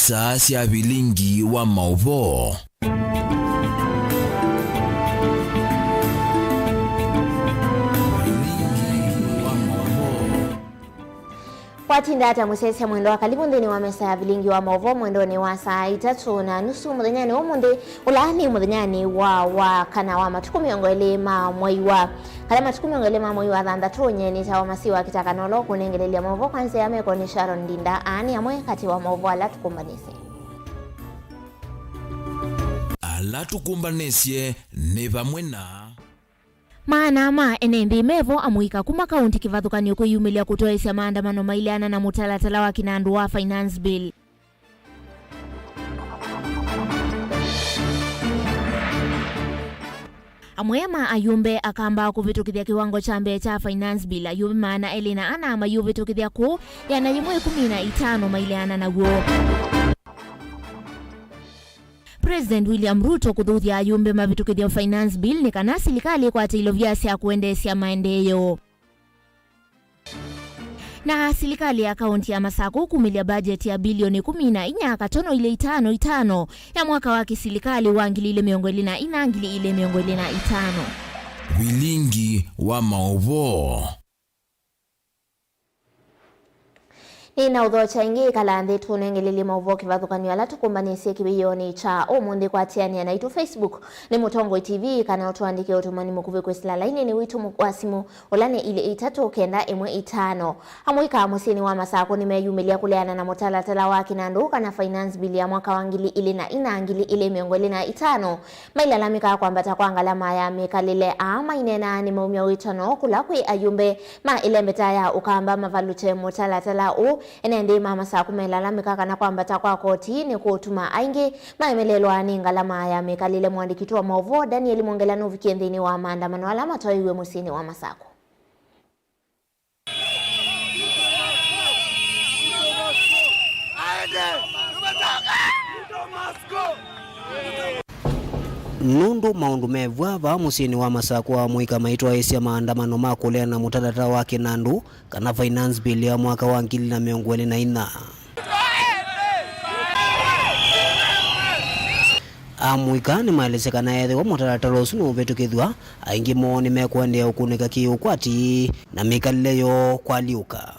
Isaa cia bilingi wa mauvoo. Watindata musese mwendo wa karibu ndini wa mesa ya bilingi wa mauvoo mwendo ni wa saa 3:30 muthenyani umundi ulani muthenyani wa kana wa matuku miongo ilima mwai wa kala matuku miongo ilima mwai wa thanthatu nyeni tawa masiwa kitakanolo kunengelelia mauvoo kwanza ya meko ni Sharon Ndinda ani amwe kati wa mauvoo ala tukumbanise ni vamwe na maana enendi mevo amuika kuma kaunti kivathukanio kuyumilia kutoesya maandamano mailiana na mutalatala wa kinandu wa finance bill. Amwema ayumbe akamba kuvitukithia kiwango cha mbele cha finance bill ayumbe maana elina ana amayuvitukithia ku yana yimwe 15 mailiana na guo. President William Ruto kuthuthia ayumbe mavitukithia finance bill ni kana serikali kwa atilo vyasya kuendesya maendeleo. Na serikali ya kaunti ya Masako kumilia budget ya bilioni 14.5 ya mwaka wa kiserikali wa 2024-2025. Bilingi wa mauvoo. Ina udhocha ingi kalande tunengelele mauvoo kivathukanio ala tukumbanisye kibiyoni cha umundi kwa tiania na itu Facebook ni Mutongo TV kana utuandike utumani mukuve kwesila laini ni witu mkwasimu ulane ile 3-1-5 amwika musini wa Masako nimeyumilia kuleana na mutalatala wa kinandu kana finance bill ya mwaka wa 2024-2025 mailalamika kwamba takwangala ya mekalile ama inena ni maumia witano kula kwe ayumbe ma ilembeta ya ukamba mavalute mutalatala u enende mama Masako melalamika kana kwamba takwa koti ni kutuma aingi maemelelo aninga lama ya mekalile mwandikitu wa mauvoo Daniel Mongelano vikiendini wa maandamano alama toiwe musini wa Masako. Nundu maundu mevwa va musini wa Masako wa mwika maitwa esya maandamano makulea na mutalatala wa kinandu kana finance bill ya mwaka wa 2024. Amwika ni maeleseka na ethe wa mutalatala usu nuvetukithwa aingi moni mekwendea ukunika kiukwati na mikalile yo kwaliuka.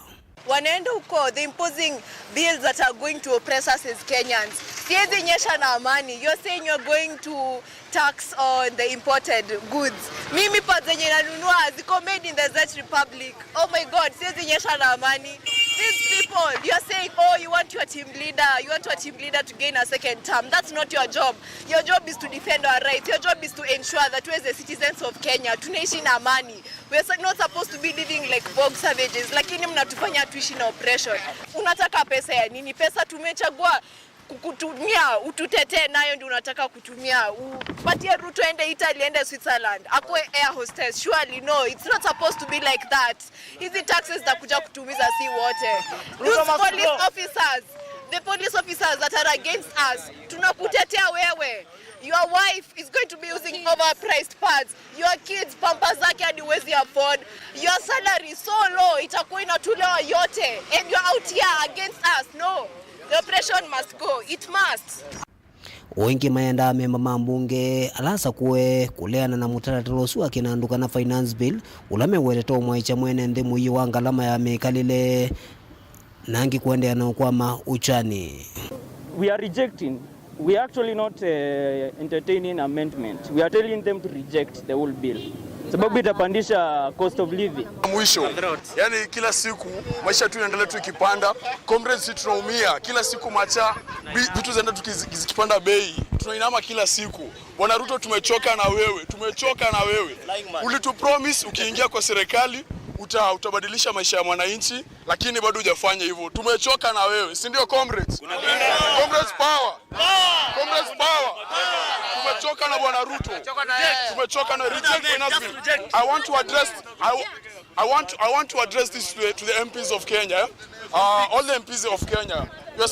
Wanaenda huko, they imposing bills that are going to oppress us as Kenyans. Siezi nyesha na amani. You're saying you're going to tax on the imported goods. Mimi pa zenye nanunua ziko made in the Czech Republic. Oh my God, siezi nyesha na amani. These people, you're saying, oh, you want your team leader to gain a second term. That's not your job. Your job is to defend our rights. Your job is to ensure that we as the citizens of Kenya tunaishi na amani. We're not supposed to be living like bog savages. Lakini mnatufanya tuishi na oppression. Unataka pesa ya nini? Pesa tumechagua kukutumia, ututetee nayo ndio unataka kutumia. Upatie Ruto ende Italy, ende Switzerland. Akwe air hostess. Surely no, it's not supposed to be like that. Hizi taxes za kuja kutumiza si wote. Those the police officers that are against us, tunakutetea wewe. Your wife is going to be using overpriced pads. Your kids pampers zake hadi huwezi afford. Your salary so low itakuwa inatolewa yote. And you're out here against us. No. The oppression must go. It must. Wengi mayenda memba mambunge alasa kuwe kuleana na mutalatala usu wa kinandu na finance bill ulame wereto mwaicha mwene ndi muyi wa ngalama ya mekalile nangi kuendea na ukwama uchani. We are rejecting. We are actually not entertaining amendment. We are telling them to reject the whole bill. Sababu itapandisha cost of living. Mwisho, yani kila siku maisha tu yanaendelea tu ikipanda, comrades tunaumia, kila siku macha vitu zinaenda tukizipanda bei, tunainama kila siku. Bwana Ruto tumechoka na wewe, Ulitupromise ukiingia kwa serikali utabadilisha maisha ya mwananchi, lakini bado hujafanya hivyo. Tumechoka na wewe, si ndio comrades? Comrades power. Comrades power. Tumechoka na Bwana Ruto. Tumechoka na reject finance bill. I want to address this to the MPs of Kenya. All the MPs of Kenya. You're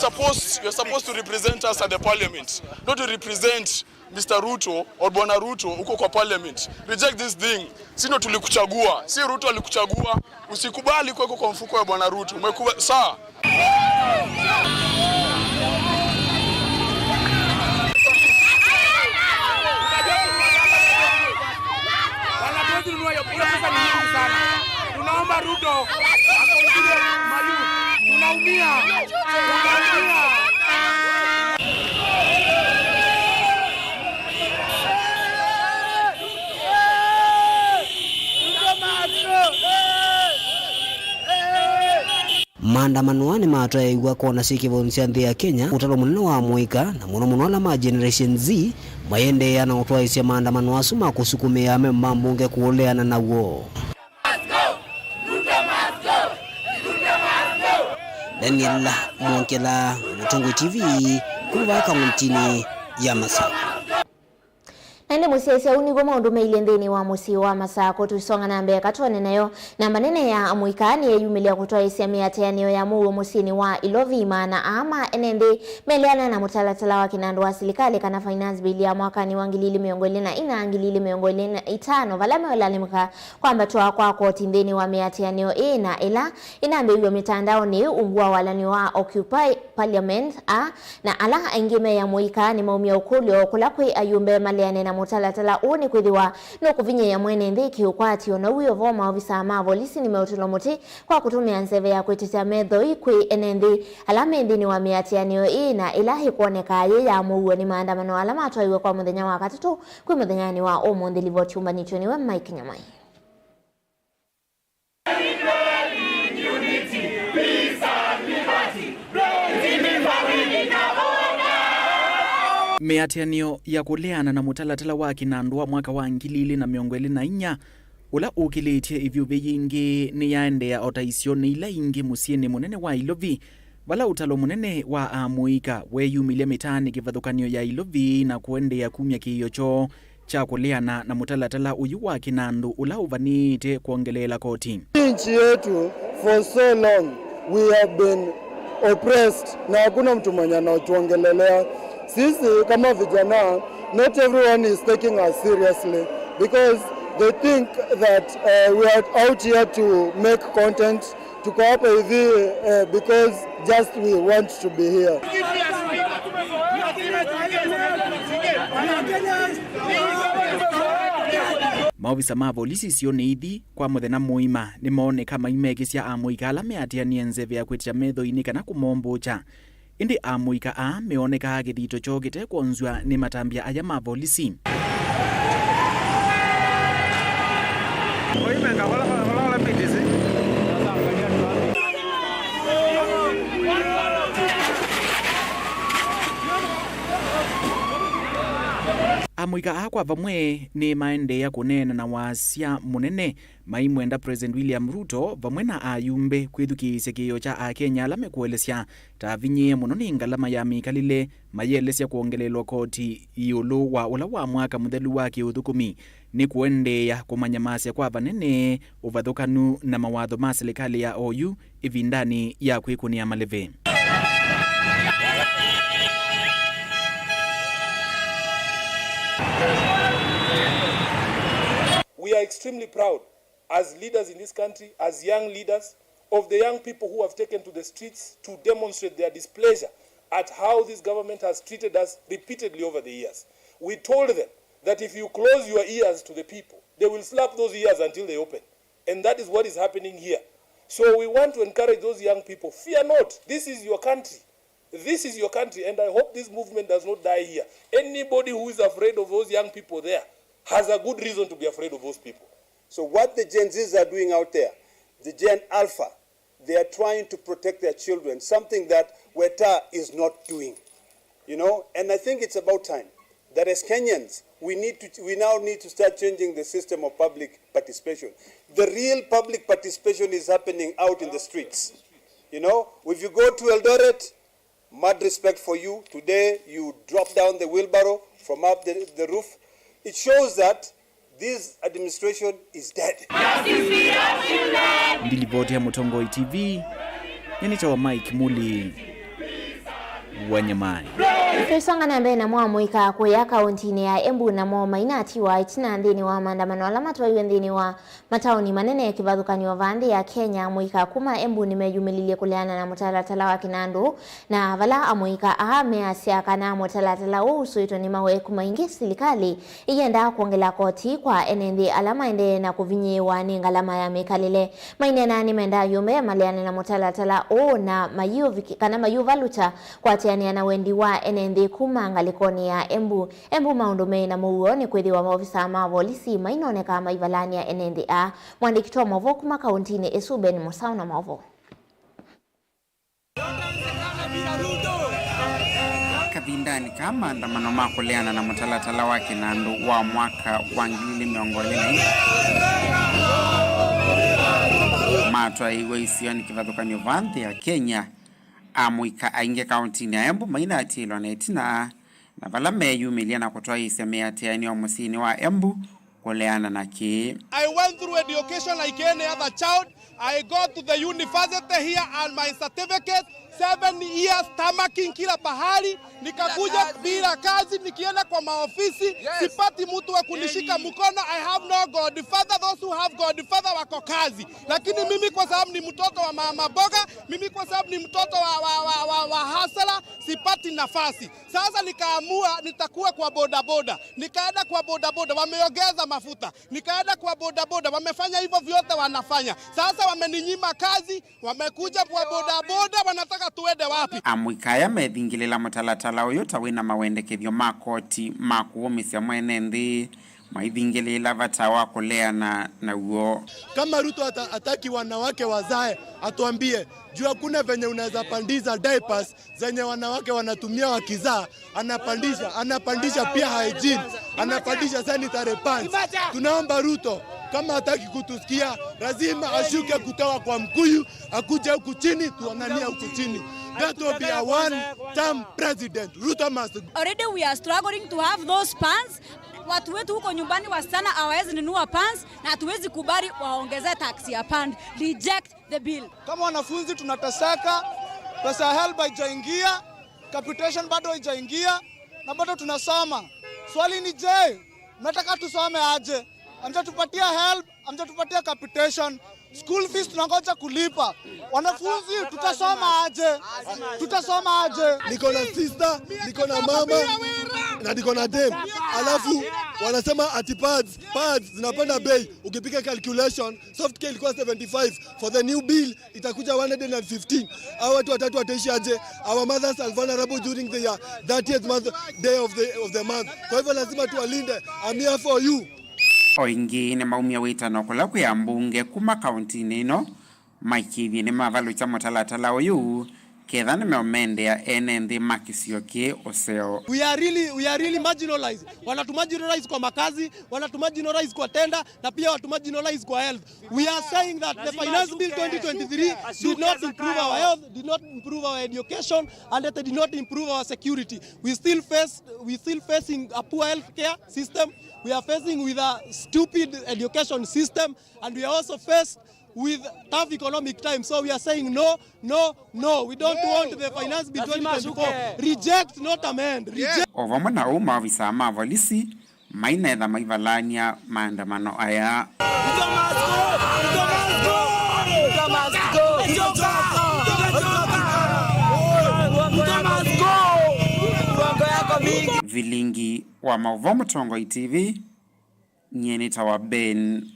supposed to represent us at the parliament, not to represent Mr. Ruto or Bwana Ruto uko kwa parliament. Reject this thing. Sino tulikuchagua. Si Ruto alikuchagua. Usikubali kuweko kwa mfuko wa Bwana Ruto. Umekubali sawa? kununua hiyo pesa ni nyingi sana. Tunaomba Ruto akonsilie mayu. Tunaumia. Maandamano ni matwaigwa kona sikivonisia nthi ya Kenya utalo munene wa Muika na muno ala ma Generation Z mayende yana utwaisia maandamano asuma kusukumia mambunge kuoleana nawo. Daniel Mwonkela, Mutungu TV, kuva kamuntini ya Masako. Nende musiasi unigo maundu meile nthini wa musi wa Masako tuisonga na mbea katone nayo namba nene ya Muikani yeyumilia kutoa isia miateanio ya muo musini wa Ilovi maana ama enende meleana na mutalatala wa kinandu wa silikali kana finance bill ya mwakani wa ngilili miongoli na ina ngilili miongoli na itano valame walalimika kwamba toa kwa koti nthini wa miateanio ina ila inaambiwa mitandao ni ungua walani wa Occupy Parliament na ala ingime ya Muikani maumia ukulio kulakwe ayumbe maleane na mutalatala uni kwithiwa no kuvinye ya mwene nthiki ukwati ona uyo voma ofisa ma polisi ni meutulomuti kwa kutumia nseve ya kwitita metho ikwi enendi alame ndini wa miatianio ina ilahi kuoneka ye ya muwe ni maandamano alama atwaiwe kwa muthenya wa katatu kwi muthenyani wa umuthi livo chumba nicho niwe Mike Nyamai. Miatianio ya kuleana na mutalatala wa kinandu wa mwaka wa 2024 ula ukilitie ivyo beyingi ni yaendea otaisio ni ila ingi musieni munene wa Ilovi wala utalo munene wa Muika weyumilia mitani kivathukanio ya Ilovi na kuendea kumya kiyocho cha kuleana na mutalatala uyu wa kinandu ula uvanite kuongelela koti. Nchi yetu for so long we have been oppressed na hakuna mtu mwenye anatuongelelea. Sisi kama vijana, not everyone is taking us seriously because they think that we are out here to make content, tuko hapa hivi because just we want to be here. Maofisa ma polisi sio neithi kwa muthena muima ni moneka maimekisia Amuika ala meatianie nzeve ya kwitia metho-ini kana kumombocha. Indi Amuika meoneka githito chogite kuonzwa ni matambia aya ma polisi. Amuika kwa vamwe ni maende ya kunena na wasia munene maimwenda President William Ruto vamwe na ayumbe kwithukisya kiyo cha Kenya ala mekuelesya tavinyie muno ni ngalama ya mikalile mayelesya kuongelelwa koti iulu wa ula wa mwaka muthelu wa kiuthukumi ni kuendeya kumanyamasya kwa vanene uvathukanu na mawatho ma serikali ya OU ivindani ya kwikunia maleve. We are extremely proud as leaders in this country, as young leaders, of the young people who have taken to the streets to demonstrate their displeasure at how this government has treated us repeatedly over the years. We told them that if you close your ears to the people, they will slap those ears until they open. And that is what is happening here. So we want to encourage those young people, fear not, this is your country. This is your country, and I hope this movement does not die here. Anybody who is afraid of those young people there has a good reason to be afraid of those people. So what the Gen Zs are doing out there, the Gen Alpha, they are trying to protect their children, something that Weta is not doing. You know, and I think it's about time that as Kenyans, we now need to start changing the system of public participation. The real public participation is happening out in the streets. You know, if you go to Eldoret, mad respect for you. Today, you drop down the wheelbarrow from up the roof. It shows that this administration is dead. Ndilivotia Mutongoi TV, yanitawa Mike Muli wa Nyamai. Tuisonga na mbele na mwamuika kuya kauntini ya Embu na mo mainati wa itina ndini wa maandamano alama tuwa ndini wa mataoni manene ya kivadhukani wa vandi ya Kenya. Muika kuma Embu nimejumililie kuleana na mutalatala wa Kinandu na vala amuika ameasiaka na mutalatala usuito ni mawe kumaingi silikali iyenda kuongela koti kwa enendi alama ende na kuvinyewa ni ngalama ya mekalile mainena ni menda yume maliane na mutalatala na mayu valucha kwa tiania na wendi wa enendi kumanga likoni ya Embu maundume na muo ni kwedi wa maofisa mavolisi mainoneka maivalani ya enendi mwandikitoa mavo kuma kauntini Esuben Musauna mavo Kabindani kama andamano makuleana na mutalatala wa Kinandu wa mwaka wa 2020 matwa iwe isioni kivadhukani vanthi ya Kenya amuika ainge kauntini ya Embu maina atilo na etina na vala meyumilia na kutoa isemea tiani wa musini wa Embu kuleana na ki. I went through education like any other child. I got to the university here and my certificate 7 years tamaking kila pahali, nikakuja bila kazi, nikienda kwa maofisi sipati mtu wa kunishika mkono. I have no godfather. Those who have godfather wako kazi, lakini mimi kwa sababu ni mtoto wa mama boga, mimi kwa sababu ni mtoto wa hasala, sipati nafasi. Sasa nikaamua nitakuwa kwa bodaboda, nikaenda kwa bodaboda, wameongeza mafuta, nikaenda kwa bodaboda, wamefanya hivyo vyote wanafanya. Sasa wameninyima kazi, wamekuja kwa bodaboda, wanataka tuende wapi? Amuikaya medhingilela mutalatala uyo tawina mawendekethio makoti makuumisya mwene nthi maidhingilela vatawa kuleana na uo. Kama Ruto ataki wanawake wazae, atuambie jua kuna venye unaweza pandisha diapers zenye wanawake wanatumia wakizaa, anapandisha pia hygiene, anapandisha sanitary pads. Tunaomba Ruto kama hataki kutusikia, lazima ashuke kutoka kwa Mkuyu, akuje huku chini, tuanania huku chini. That will be a one-term president. Ruto must. Already we are struggling to have those pants. Watu wetu huko nyumbani wasichana hawawezi nunua pants na hatuwezi kubali waongeze tax ya pant. Reject the bill. Kama wanafunzi tunateseka, pesa ya help haijaingia, capitation bado haijaingia na bado tunasoma. Swali ni je, nataka tusome aje? Amtatupatia help, amtatupatia capitation. School fees tunangoja kulipa. Wanafunzi tutasoma aje? Niko na sister, niko na mama na niko na dem. Alafu wanasema ati pads zinapanda bei. Ukipika calculation, soft care ilikuwa 75, for the new bill itakuja 115. Hao watu watatu wataishi aje? Our mothers are vulnerable during the 30th month day of the month. Kwa hivyo lazima tuwalinde. I'm here for you. Oingi ni maumia witano kula kuya mbunge kuma kauntini ino maikithi ni mavalu cha mutalatala uyu ketha ni meomende ya enendi makisio ki oseo. We are really marginalized. Wanatumarginalize kwa makazi, wanatumarginalize kwa tenda na pia watumarginalize kwa health. We are saying that the finance bill 2023 did not improve our health, did not improve our education, and that did not improve our security. We still facing a poor health care system. We are facing with a stupid education system, and we are also faced with tough economic times. So we are saying no. We don't want the finance bill 2024. Reject, not amend. Reject. Ovamo na maafisa mavolisi mainetha maivalania maandamano aya. Vilingi wa Mauvomo Tongo TV nyenita wa Ben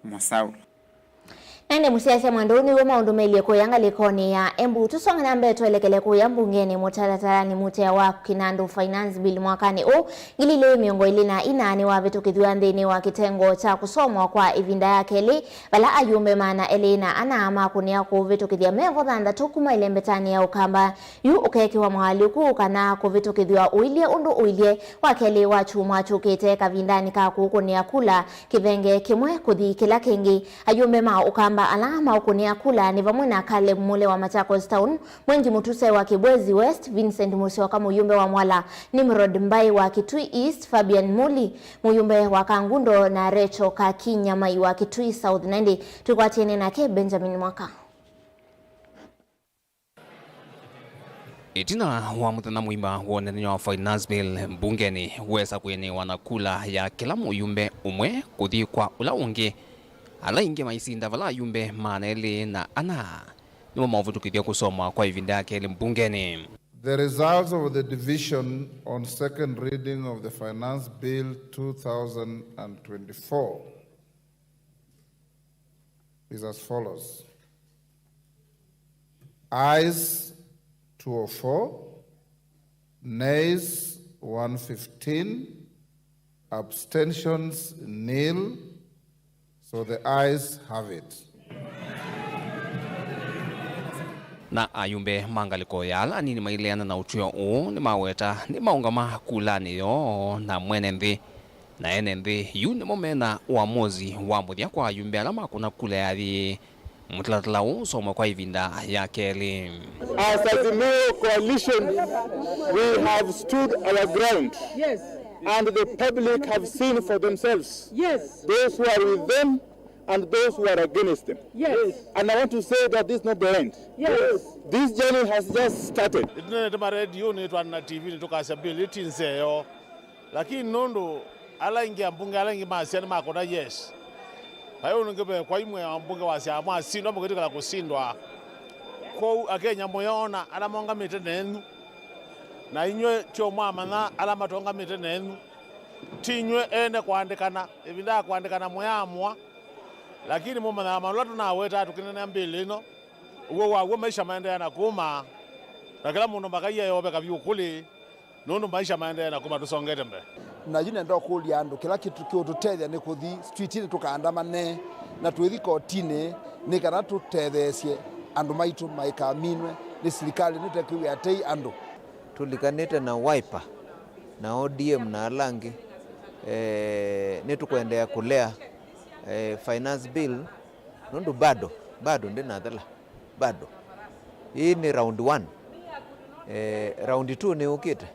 Musaula. Nende musiasa mwandoni wa maundumelie kuyanga likoni ya Embu tusonga na mbe tuelekele kuya mbungeni mutalatala ni mutea wa Kinandu finance bill mwakani ngilile miongo ilina inani wa vitu kithuandhini wa kitengo cha kusomwa kwa ivinda ya keli bala ayumbe mana elina anaama kunia ku vitu kithia mevo thanda tukuma ile mbetani ya ukamba yu ukeki wa mwaliku kana ku vitu kithia uilie wa keli wa chuma chukite kavindani ka kukunia kula kivenge kimwe kuthi kila kingi ayumbe ma ukamba alama ukunia kula ni vamwe na kale mule wa Machakos Town mwengi mutuse wa Kibwezi West Vincent Musyoka kama muyumbe wa Mwala Nimrod Mbai wa Kitui East Fabian Muli muyumbe wa Kangundo na Recho Kakinya mai wa Kitui South Nandi tukwatiene na ke Benjamin Mwaka. Itina wa muthenya muima wonenyo wa finance bill mbungeni wesa kwene wanakula ya kila muyumbe umwe kuthi kwa ula ungi ala ingi maisinda vala yumbe maneli na ana nimo mavutukithia kusoma kwa ivinda yake mbungeni. The results of the division on second reading of the Finance Bill 2024 is as follows. Ayes 204, nays 115, abstentions nil, so the ayes have it. Na ayumbe mangaliko yala nini maileana na utuyo ni maweta ni maungama kulani yo na mwenenthi na enenthi yu ni momena uamuzi wa muthia kwa ayumbe ala makuna kule yathi mutlatala soma kwa ivinda ya keli. As Azimio coalition, we have stood our ground. Yes. And the public have seen for themselves. Yes. Those who are with them and those who are against them. Yes. And I want to say that this is not the end. Yes. This journey has just started. Itunetema radio ni twana TV ni tukasability nseyo. Lakini nondo ala ingia mbunge ala ingia masiani makona yes. Hayo ngebe kwa imwe mbunge wasia mwa sindwa mukiti la kusindwa. Ko akenya moyona ala monga mitenenu. Na inywe tyo mwamana ala matonga mitenenu. Tinywe ene kuandikana evinda kuandikana moyamwa. Lakini mumana amalatu na weta tukinena mbili no uwo maisha maendelea na kuma na kila mundu mbakaiya yobe kabyukuli nundu maisha maendelea na kuma tusongete mbe na yune ndo kuli andu kila kitu kyo tutethia ni kuthi street ni tukaandamane na twithi kotini ni kana tutethesie andu maitu maikaminwe ni serikali ni tekwi atei andu tulikanite na Wiper na ODM na Alangi ni tukwendea kulea finance bill nundu bado ndina thala bado hii ni round 1 round 2 ni ukite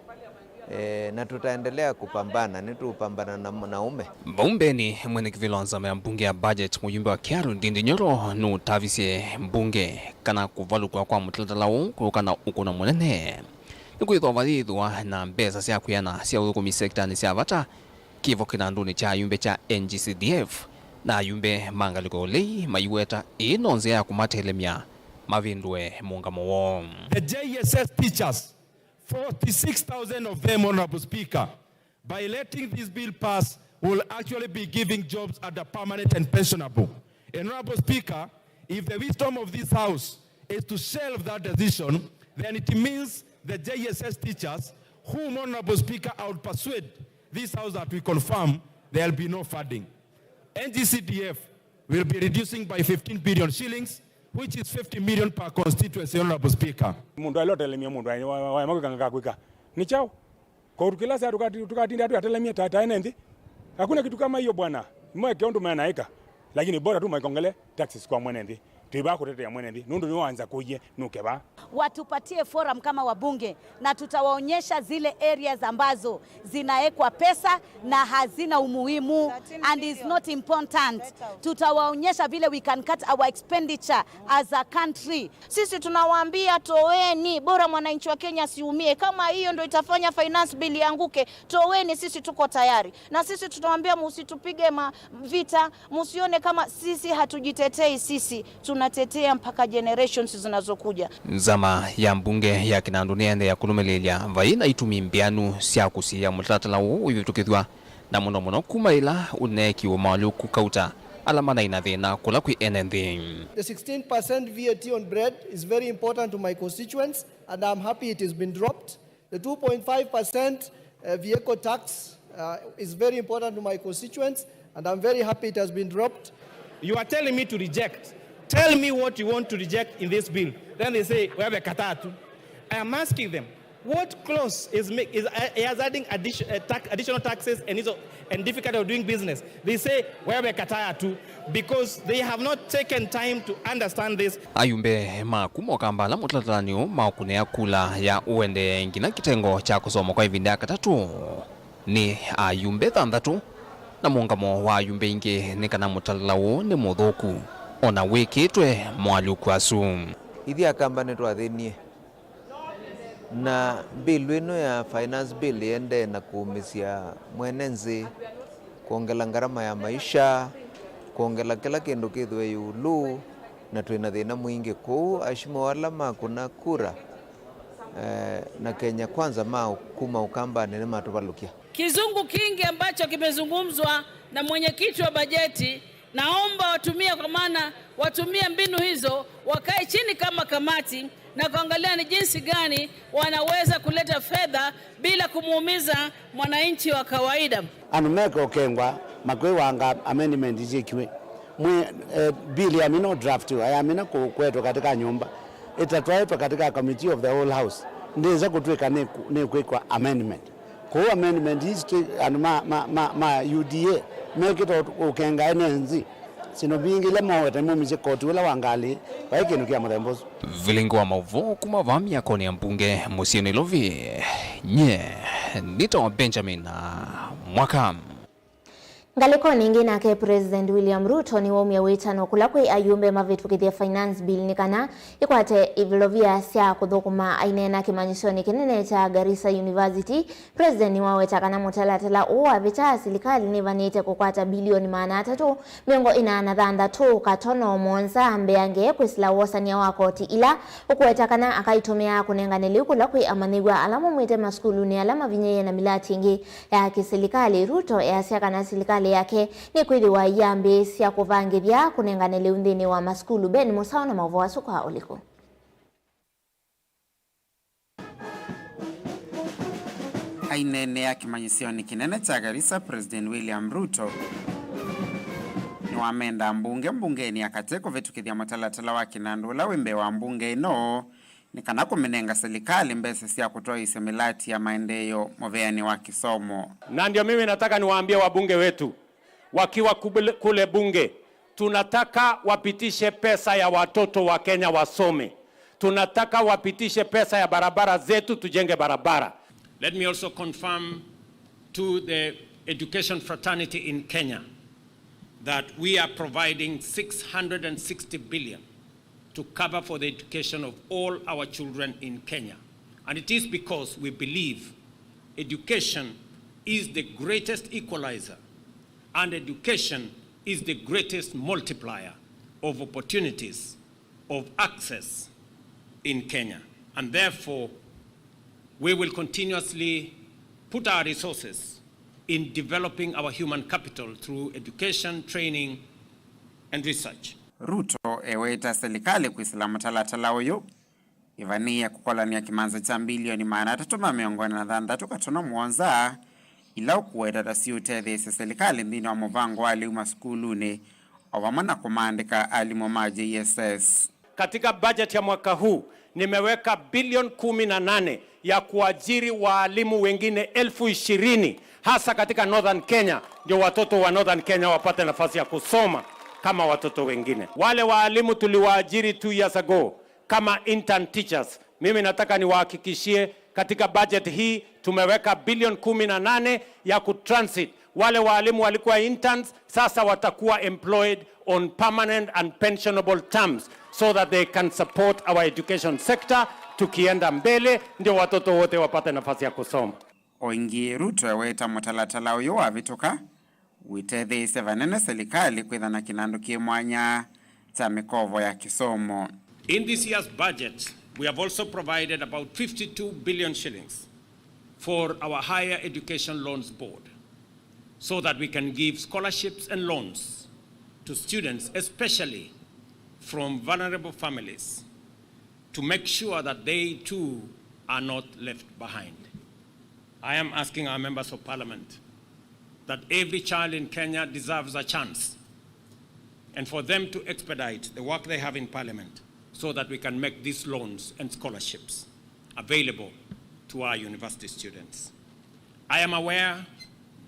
na tutaendelea kupambana ni tupambana na ume Mbumbeni mwene kivilonza ya mbunge ya budget muyumbe wa Kiaru Ndindi Nyoro nu tavisie mbunge kana kuvalukwa kwa mutlatala kukana ukuna munene nikuithwa valithwa na mbesa sia kuyana sia ukumi sekta ni sia vata kivo kinanduni cha yumbe cha NGCDF na yumbe mangaliko lei maiweta inonze ya kumatelemia mavindwe mungamo wo. The JSS teachers, 46,000 of them, Honorable Speaker, by letting this bill pass, will actually be giving jobs at the permanent and pensionable. Honorable Speaker, if the wisdom of this House is to shelve that decision, then it means the JSS teachers, whom, Honorable Speaker, I would persuade this House that we confirm there will be no funding. NGCDF will be reducing by 15 billion shillings, which is 50 million per constituency, Honorable Speaker. Mundu alotelemia mundu wa makanga kwika ni chao kwa ukila saa tukatinda tu atelemia tata enendi hakuna kitu kama hiyo bwana mweke ndo manaika lakini bora tu maikongele taxes kwa mwenendi tiba kutetea mwenendi nundu ni waanza kuje nukeba watupatie forum kama wabunge na tutawaonyesha zile areas ambazo zinaekwa pesa na hazina umuhimu and is not important. Tutawaonyesha vile we can cut our expenditure as a country. Sisi tunawaambia toweni, bora mwananchi wa Kenya siumie. Kama hiyo ndio itafanya finance bill yanguke, toweni, sisi tuko tayari. Na sisi tunawaambia msitupige vita, msione kama sisi hatujitetei, sisi tunatetea mpaka generations zinazokuja. Zama ya mbunge ya kinanduniende ya kulumelelia vaina itumi mbianu sia kusia mutlatala uyu tukithwa na muno kumaila uneki wa maluku kauta alamana inathina kula kwi NND. The 16% VAT on bread is very important to my constituents and I'm happy it has been dropped. The 2.5% vehicle tax is very important to my constituents and I'm very happy it has been dropped. You are telling me to reject. Tell me what you want to reject in this bill. Then they say, we have a katatu. I am asking them, what clause is adding additional taxes and difficulty of doing business? They say, we have a katatu, because they have not taken time to understand this. Ayumbe makumo kambala mutlatanio makunea kula ya uende ngina kitengo cha kusoma kwa ivinda katatu. Ni ayumbe thandatu na mungamo wa ayumbe inge nikana mutalao ni mudhoku. Ona wikitwe mwaluku asu. Ithi akamba ni twathenie na bill ino ya finance bill iende na kuumisia mwenenzi, kuongela gharama ya maisha, kuongela kila kindu kithwe yulu, na twina thina mwingi kuu ashimo wala makuna kura na Kenya Kwanza kuma ukamba nene matuvalukia. Kizungu kingi ambacho kimezungumzwa na mwenyekiti wa bajeti, naomba watumie, kwa maana watumie mbinu hizo, wakae chini kama kamati na kuangalia ni jinsi gani wanaweza kuleta fedha bila kumuumiza mwananchi wa kawaida. Anumeko kengwa makwe wanga amendment ijikiwe bill ya mino draft ya mina kwetu katika nyumba itatwaitwa katika committee of the whole house ndiza kutweka ne kwa amendment kwa amendment history and ma UDA make it ukenga enenzi sino bingile mawete mumize koti wala wangali baikinu kia mudembozo vilingo wa mauvu kumavamia koni ya mbunge Musieni Lovi nito Benjamin Mwakam. Ngaliko ningi nake President William Ruto ni waumia witano kulakwe ayumbe mavitukithia finance bill nikana ikwate ivilovia sia kuthukuma ainena kimanyisoni kinene cha Garissa University. President niwaweta kana mutalatala uwa vita silikali nivanite kukwata bilioni $300 miongo inanadhanda tu katono monza ambeange kwisila wosania wakoti ila ukuweta kana akaitumia kunenganeli kulakwe amanigwa alama mwite maskulu ni alama vinyeye na milati ingi ya kisilikali. Ruto ya siya kana silikali yake ni kwithiwa yambi cia kuvangithia kunenganele unthini wa maskulu. Ben Musao na mavoa suka oliko. Ainene ya kimanyisioni kinene cha Garissa, President William Ruto ni wamenda mbungeni akateko vitukithia matalatala wa kinandula wimbe wa mbunge ino ni kana kumenenga serikali mbese sia kutoa isemilati ya maendeleo moveani wa kisomo. Na ndio mimi nataka niwaambie wabunge wetu wakiwa kule bunge, tunataka wapitishe pesa ya watoto wa Kenya wasome. Tunataka wapitishe pesa ya barabara zetu tujenge barabara. Let me also confirm to the education fraternity in Kenya that we are providing 660 billion to cover for the education of all our children in Kenya. And it is because we believe education is the greatest equalizer and education is the greatest multiplier of opportunities, of access in Kenya. And therefore, we will continuously put our resources in developing our human capital through education, training, and research. Ruto eweta serikali kuisila matalatala uyu ivania kukolania kimanza cha bilioni $300 miongoni na $300 katono mwanza ila ukuweta tasiute dhese serikali ndini wa muvango aliuma skuluni wamana kumandika alimo maji JSS. Katika budget ya mwaka huu nimeweka bilioni 18 ya kuajiri waalimu wengine 20,000 hasa katika Northern Kenya, ndio watoto wa Northern Kenya wapate nafasi ya kusoma kama watoto wengine. Wale waalimu tuliwaajiri 2 years ago kama intern teachers, mimi nataka niwahakikishie katika budget hii tumeweka bilioni 18 ya kutransit. Wale waalimu walikuwa interns sasa watakuwa employed on permanent and pensionable terms so that they can support our education sector. Tukienda mbele ndio watoto wote wapate nafasi ya kusoma. Oingi Ruto eweta mutalatala uyu wa vituka witedhi sevanene serikali kwithana kinandu kimwanya cha mikovo ya kisomo. In this year's budget, we have also provided about 52 billion shillings for our Higher Education Loans Board so that we can give scholarships and loans to students, especially from vulnerable families, to make sure that they too are not left behind. I am asking our members of parliament that every child in Kenya deserves a chance, and for them to expedite the work they have in parliament so that we can make these loans and scholarships available to our university students. I am aware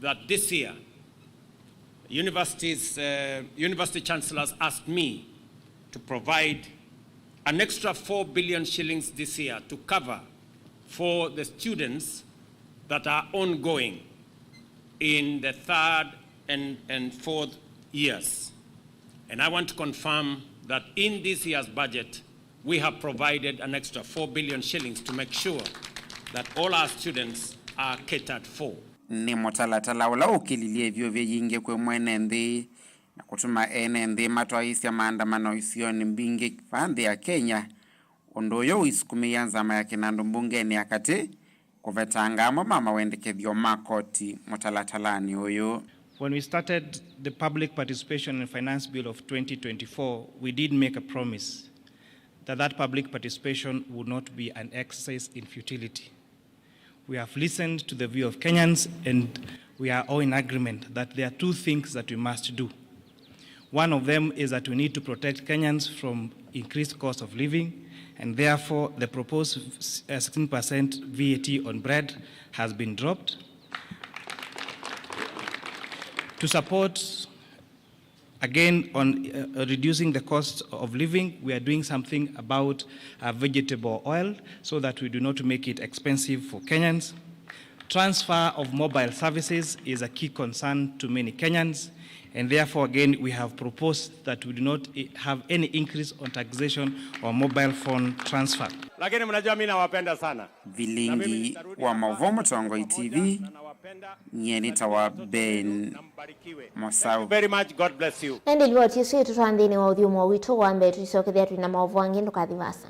that this year, university chancellors asked me to provide an extra 4 billion shillings this year to cover for the students that are ongoing in the 3rd and 4th years. And I want to confirm that in this year's budget, we have provided an extra 4 billion shillings to make sure that all our students are catered for. Ni mutalatala ula ukililie vyo vyingi kwe mwene ndi na kutuma ene ndi matwaisi ya maandamano isioni mbingi kipande ya Kenya ondoyo iskumia nzama ya kinandu mbungeni ya kati kuvetanga mama wendekevyo makoti mutalatalani uyu. When we started the public participation in Finance Bill of 2024, we did make a promise that public participation would not be an exercise in futility. We have listened to the view of Kenyans, and we are all in agreement that there are two things that we must do. One of them is that we need to protect Kenyans from increased cost of living, and therefore the proposed 16% VAT on bread has been dropped. To support, again, on reducing the cost of living, we are doing something about vegetable oil so that we do not make it expensive for Kenyans. Transfer of mobile services is a key concern to many Kenyans, and therefore, again, we have proposed that we do not have any increase on taxation or mobile phone transfer. Lakini mnajua mimi nawapenda sana. Vilingi wa Mavomo Tongoi TV, Nyenita wa Ben Mosau. Very much, God bless you. Endi liwa tisi tutuandini wa udhiumu wito wa mbe tuisokethia tuina maovu wangi ndukathivasa.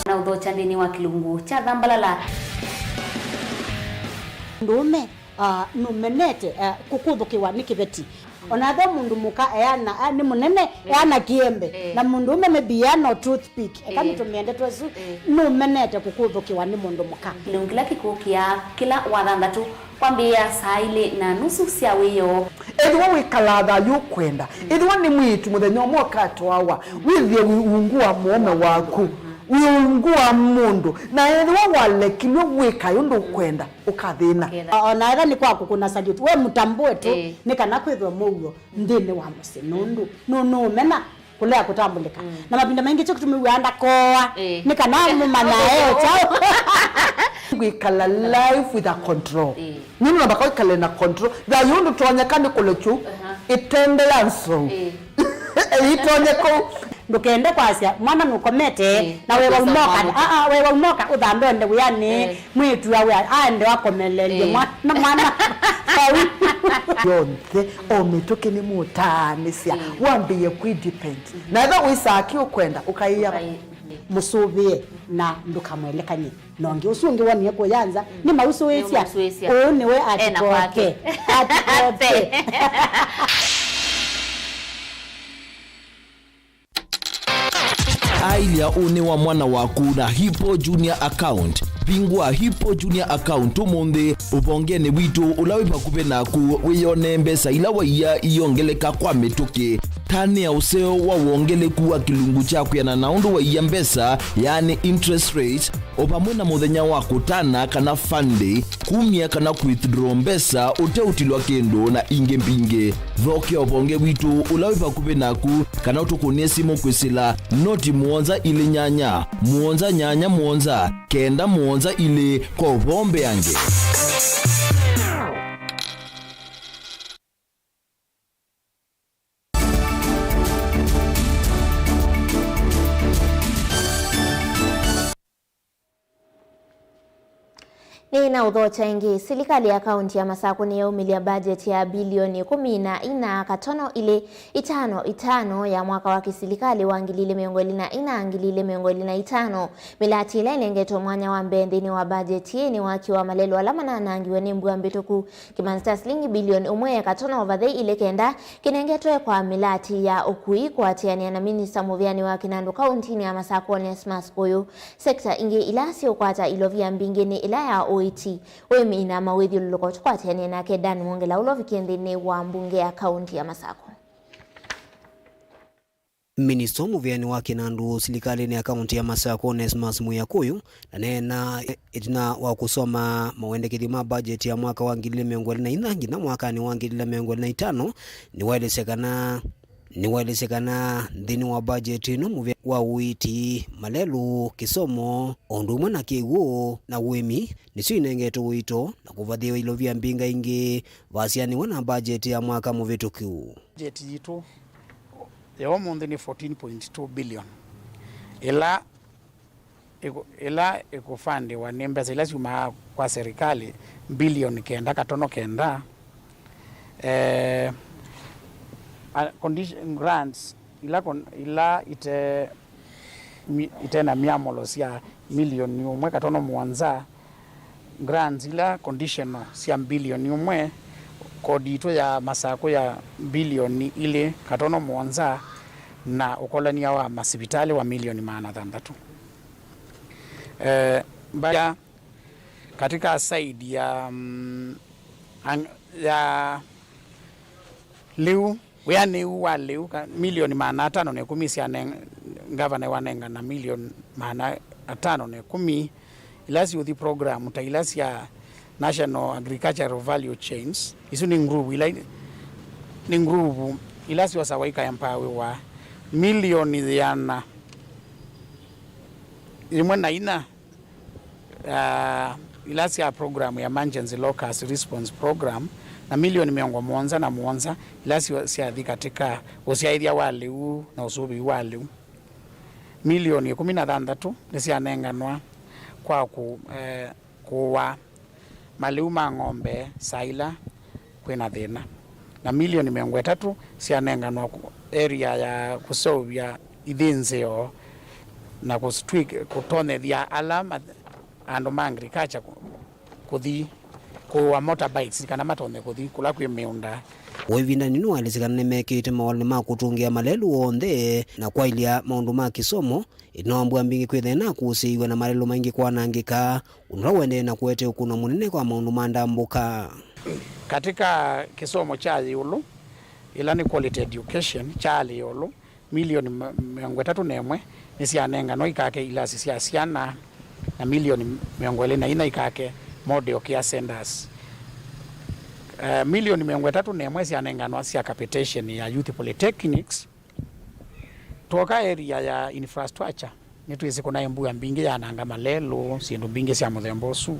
Na udho chandini wa kilungu cha Dhambalala. Ndume numenete kukuthukiwa ni kibeti onathe mundu muka eana ni munene eana kiembe na mundu ume mebia no toothpick ekamitumende twesu numenete kukuthukiwa ni mundu muka kilungila kikukia kila wathanthatu kwambia saa ile na nusu cia wiyo edwa wikalatha yukwenda edwa ni mwitu muthenya mwoka twawa withie ungua muome waku wiungua mundu na edwa walekilwe wika yundu kwenda ukathina ona era ni kwaku kuna salute we mutambue tu ni kana kwithwa mugo ndini wa musi nundu no mena kulea kutambulika na mapinda mengi cyo kutumiwanda koa ni kana mumanya chao wikala life with a control nini nabaka wikala na control da yundu twanyakani kulechu itendelanso itonyeko ndukende kwasia mwana nukomete na wewe umoka wewe umoka uthambe ende uyani mwitu yawe ande wakomelelie mwana yonthe ometoke ni mutanisia wambiye kwidepend na eva wisaki ukwenda ukaiya musubie na ndukamwelekanye nonge usungi woni yako yanza ni mausu wesia oni we atikoke Ailia une wa mwana waku na Hippo Junior account. Pingwa Hippo Junior account umunthi ubongene witu ulawipa kupe naku wiyone mbesa ila waiya iyongeleka kwa mituki. Tani ya useo wa uongeleku wa kilungu chaku ya na naundu waiya mbesa yani interest rate opamwena muthenya waku tana kana fund kumia kana withdraw mbesa uteutilwa kendo na inge mbinge thoke obonge witu ulawipa kupe naku kana utukunie simu kwisila noti muonza ile nyanya muonza kenda muonza ile kwa bombe yange. Na udhocha ingi, serikali ya kaunti ya Masako ni yaumilia budget ya bilioni 14 katono ile itano ya mwaka wa kiserikali wa ngilile miongoli na ngilile miongoli na itano. Milati ile nengeto mwanya wa mbendini wa budget ye ni waki wa malelo alama na anangiwe ni mbuwa mbitoku kimansta slingi bilioni umwe katono ovadhe ile kenda kinengeto kwa milati ya ukui kwa tiani na minista Muviani wa Kinandu kaunti ni ya Masako Onesmus Koyo. Sekta ingi ilasi ukwata ilovia mbingeni ila ya OIT wemi ina mawithi luloko tukwati ya nena ke Dan Mwongela ulovi kiendine wa mbunge ya kaunti ya Masako. Minister Muviani wa Kinandu serikali ni akaunti ya Masako Onesmus Muyakuyu na nena itina wa kusoma mawendekezi ma budget ya mwaka wa 2024 ngina mwaka ni wa 2025 ni waelesekana ni welesekana nthini wa budget ino muvya wa uiti malelu kisomo ondumwe na kiwu na wimi nisio inengete wito na kuvathia ilo vya mbinga ingi vasianiwa na budget ya mwaka muvitukiu. Budget yitu ya omunthi ni 14.2 billion ila ikufandiwa ni mbesa ila ciuma kwa serikali bilioni 9.9 condition grants ila itena miamolo cia milioni 1.7 grants ila conditional cia bilioni 1 kodi itu ya masako ya bilioni 2.7 na ukolania wa masipitali wa milioni 600. Baya katika side ya liu wea wa liu milioni 510 cia gavana wanenga na milioni 510 ilasi uthi program ta ilasi ya National Agricultural Value Chains isu ni ngurubu ilasi wasawaika empawe wa milioni yana imwe na ina ilasi ya program ya Emergency Locust Response Program na milioni 107 ilasi siathi katika usiaidia waliu na usubi waliu milioni 16 nisianenganwa kwa kuwa maliu ma ng'ombe saila kwina thina na milioni 300 sianenganwa area ya kusovya ithinzio na kutonethia alama ando ma agriculture kuthi kuwa motorbikes kana matone kuthi kula kwi miunda Wavinda ninu walisikana nemekite mawalini ma kutungia malelu onthe na kwa ilia maundu ma kisomo inoambua mbingi kwithena kuusiiwe na malelu maingi kwanangika unura wende na kuete ukuno munene kwa maundu mandambuka. Katika kisomo cha yulu ila ni quality education cha yulu milioni 301 nisianenga no ikake ilasi cia ciana na milioni 24 ikake model care centers. Milioni 301 cianenganwa cia capitation ya youth polytechnics toka area ya infrastructure nitwise kuna embu mbingi ya nanga malelo sindu mbingi cia muthembosu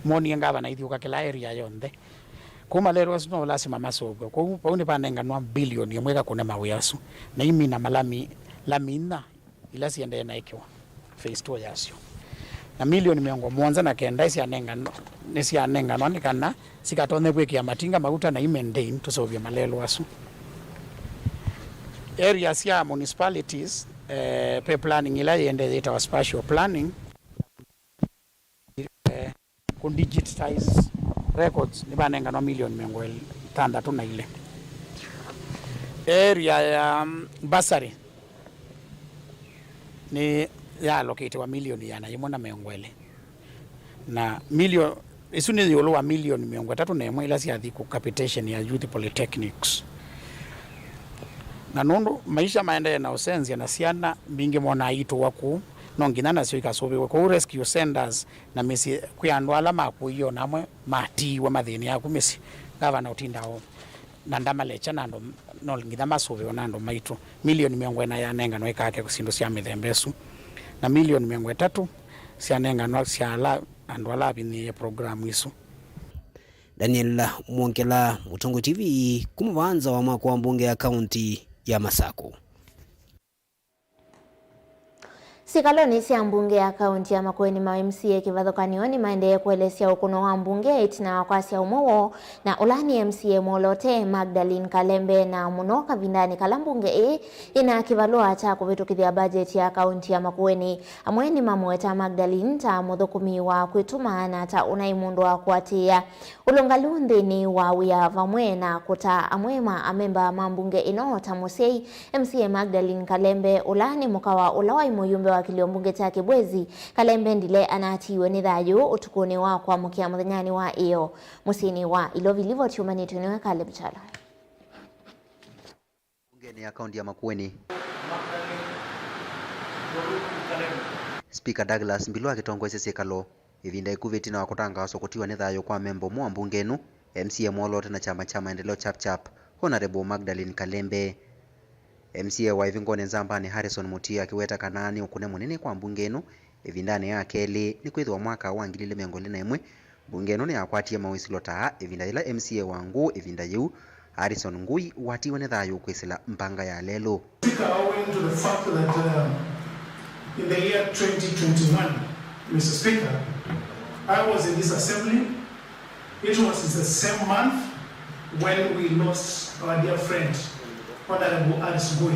moni ngava na ithiuka kila area yonthe kuma lero sino lazima masogo kwa pauni panenganwa bilioni mweka kuna mawiasu na imi na malami lamina ila siende na ikiwa phase 2 yasio na milioni 109 cianenganwa nikana sikatone bweki ya matinga maguta na imendain tusovya malelo asu areas ya municipalities pe planning ila yende ita spatial planning kun digitize records ni banenganwa milioni 600 na ile area ya basari ni ya allocate wa milioni yana yimona meongwele na milioni isuni yolo wa milioni 301 ila siathi ku capitation ya youth polytechnics na nondo maisha maendelea na usenzi na siana bingi mona itu waku nongina na sio ikasobe kwa rescue centers na mesi kuyandwala makuyo namwe mati wa mathini ya kumesi gavana utindao na ndamalecha nando no ngitha masobe onando maitu milioni 40 ya nenga no ikake kusindu cia mithembesu na milioni 300 cia nenga no cia la andwala bini program isu. Daniel Mwonkela, Mutungu TV, kumuvanza wa mwaka wa mbunge ya kaunti ya Masako. Sikaloni cia mbunge ya kaunti ya Makueni ma MCA kivathukanioni maendelee kuelesya ukuno wa mbunge itina wakwasia umowo na ulani MCA Molote Magdalene Kalembe na muno kavindani kala mbunge ina kivalua cha kuvitukithia budget ya kaunti ya Makueni amweni mamweta Magdalene ta muthukumi wa kwituma na ta unaimundu wa kuatia ulungalu nthini wa wia vamwe na kuta amwema amemba mambunge ino ta musei MCA Magdalene Kalembe ulani mukawa ulawai muyumbe wa kiliombunge cha Kibwezi Kalembe ndile anatiwe ni thayu utukuni wa kwa mukia muthanyani wa iyo musini wa ilovi livo tiumani tuniwe Caleb Chala. Bunge ya kaunti ya Makueni Speaker Douglas Mbilu akitongoesya sikalo ivinda ikuviti na wakutangazwa kutiwa ni thayu kwa membo mwa mbunge enu MCA Molote na chama cha maendeleo chap Honorable Magdalene Kalembe MCA wa Ivingone Nzambani Harrison Mutia akiweta kanani ukune munene kwa mbunge ino evindane ya keli ni kwithwa mwaka wa 2021 mbunge ino ni akwatia mawisilo taa evinda ila MCA wangu evinda yu Harrison Ngui watiwe ne thayo kwisila mpanga ya lelo. Owing to the fact that in the year 2021, Mr. Speaker, I was in this assembly. It was in the same month when we lost our dear friend, Honorable Alice Ngui.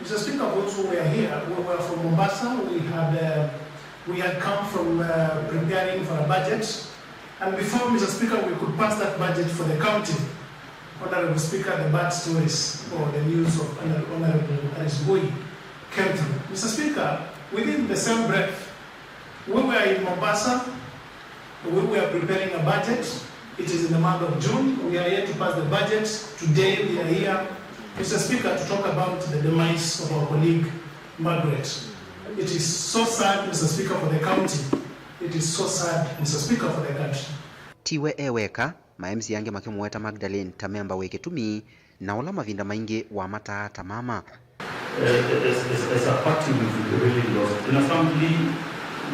Mr. Speaker, those who were here, we were from Mombasa. We had come from preparing for a budget, and before, Mr. Speaker, we could pass that budget for the county. Honorable Speaker, the bad stories or the news of Honorable Alice Ngui came through. Mr. Speaker, within the same breath, we were in Mombasa. We were preparing a budget. It is in the month of June. We are here to pass the budget. Today we are here, Mr. Speaker, to talk about the demise of our colleague, Margaret. It is so sad, Mr. Speaker, for the county. It is so sad, Mr. Speaker, for the country. Tiwe eweka, ma-MC yange makimweta Magdalene Tamemba weke tumi, na ula mavinda maingi wa mata tamama. As a party, we've really lost. In a family,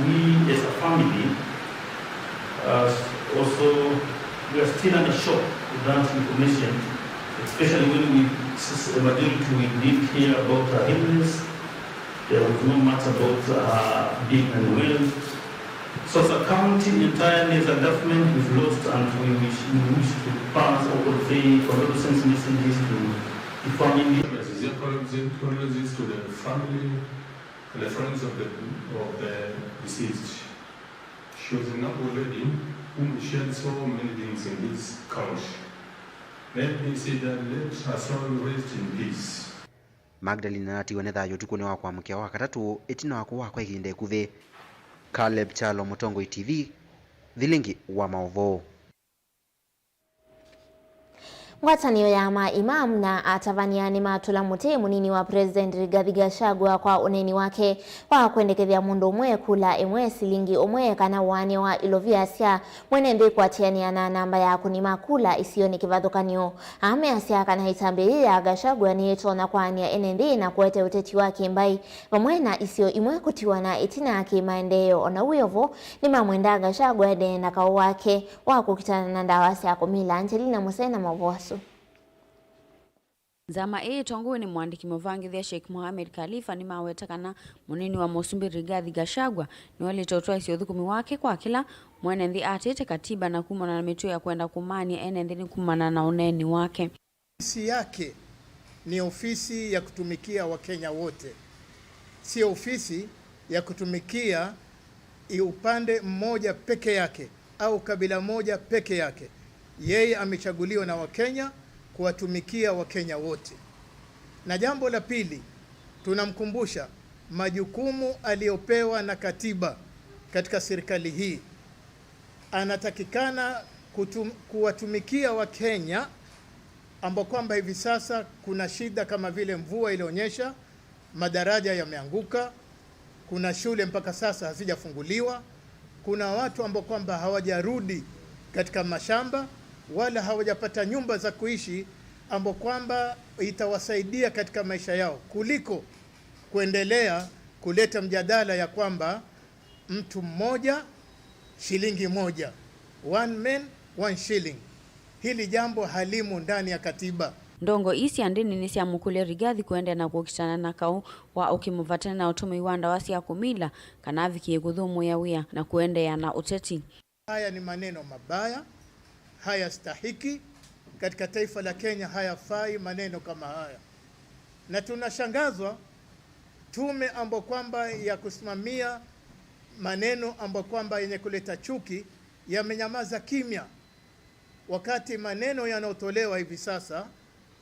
we as a family, also, we are still under shock with that information, especially when we did hear about her illness. There was not much about being unwell. So as a county entirely, as a government, we've lost, and we wish to pass all the condolences messages to the family. Condolences to the family and the friends of the deceased. She was an old lady whom shared so many things in this country. Let me say that let her soul rest in peace. Magdalene atiwe ne thayo tukune wa kwa mkia wa katatu etina wako wakwa iginde kuve. Caleb Chalo, Mutongo TV, Vilingi wa Maovo. Ngwatanio ya maimam na atavaniani matula muti munini wa President Rigathi Gachagua kwa uneni wake wa kwendekethia mundu umwe kula imwe silingi umwe kana wani wa ilovia sia mwenende kwa tianiana namba ya kunima kula isioni kivathukanio. Ame asia kana hitambi ya Gachagua ni etona kwa ania NND na kuete uteti wake mbai vamwena isio imwe kutiwa na itina kimaendeleo ona uyovo ni mamwenda Gachagua ede na kao wake wa kukitana na ndawasi ya kumila. Angelina Musena Mavosu. Zama tongu ni mwandiki muvangithia Sheikh Mohamed Khalifa ni mawetakana munini wa Musumbi Rigathi Gachagua ni wale totoa isio thukumi wake kwa kila mwenendi atete katiba na kumana na mitu ya kwenda kumani enendi ni kumana na uneni wake. Ofisi yake ni ofisi ya kutumikia Wakenya wote, si ofisi ya kutumikia upande mmoja peke yake au kabila moja peke yake. Yeye amechaguliwa na Wakenya kuwatumikia Wakenya wote. Na jambo la pili, tunamkumbusha majukumu aliyopewa na katiba katika serikali hii. Anatakikana kuwatumikia Wakenya ambao kwamba hivi sasa kuna shida kama vile mvua ilionyesha, madaraja yameanguka, kuna shule mpaka sasa hazijafunguliwa, kuna watu ambao kwamba hawajarudi katika mashamba wala hawajapata nyumba za kuishi ambao kwamba itawasaidia katika maisha yao, kuliko kuendelea kuleta mjadala ya kwamba mtu mmoja shilingi moja, one man one shilling. Hili jambo halimu ndani ya katiba. Ndongo isi andini nisi ya mukule Rigathi kuende na kukitana na kau wa ukimuvatana na utumi wanda wasi ya kumila kanavi kiegudhumu ya wia na kuende ya na uteti. Haya ni maneno mabaya, haya stahiki katika taifa la Kenya, hayafai maneno kama haya. Na tunashangazwa tume ambayo kwamba ya kusimamia maneno ambayo kwamba yenye kuleta chuki yamenyamaza kimya, wakati maneno yanayotolewa hivi sasa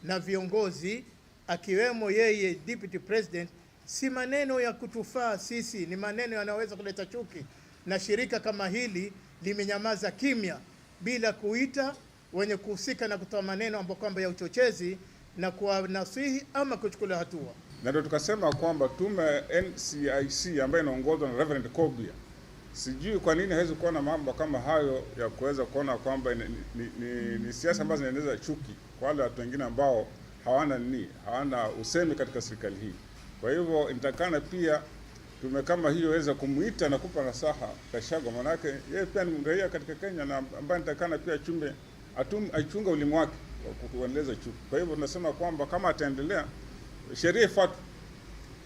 na viongozi akiwemo yeye Deputy President si maneno ya kutufaa sisi, ni maneno yanaweza kuleta chuki, na shirika kama hili limenyamaza kimya bila kuita wenye kuhusika na kutoa maneno ambayo kwamba ya uchochezi na kuwanasihi ama kuchukua hatua. Na ndio tukasema kwamba tume NCIC ambayo inaongozwa na Reverend Kobia, sijui kwa nini hawezi kuona mambo kama hayo ya kuweza kuona kwamba ni siasa ambazo zinaendeleza chuki kwa wale watu wengine ambao hawana usemi katika serikali hii. Kwa hivyo inatakana pia tume kama hiyo weza kumuita na kupa nasaha Gachagua, manake yeye pia ni raia katika Kenya na ambaye inatakana pia achunga ulimi wake kuendeleza chuki. Kwa hivyo tunasema kwamba kama ataendelea, sheria ifuatwe,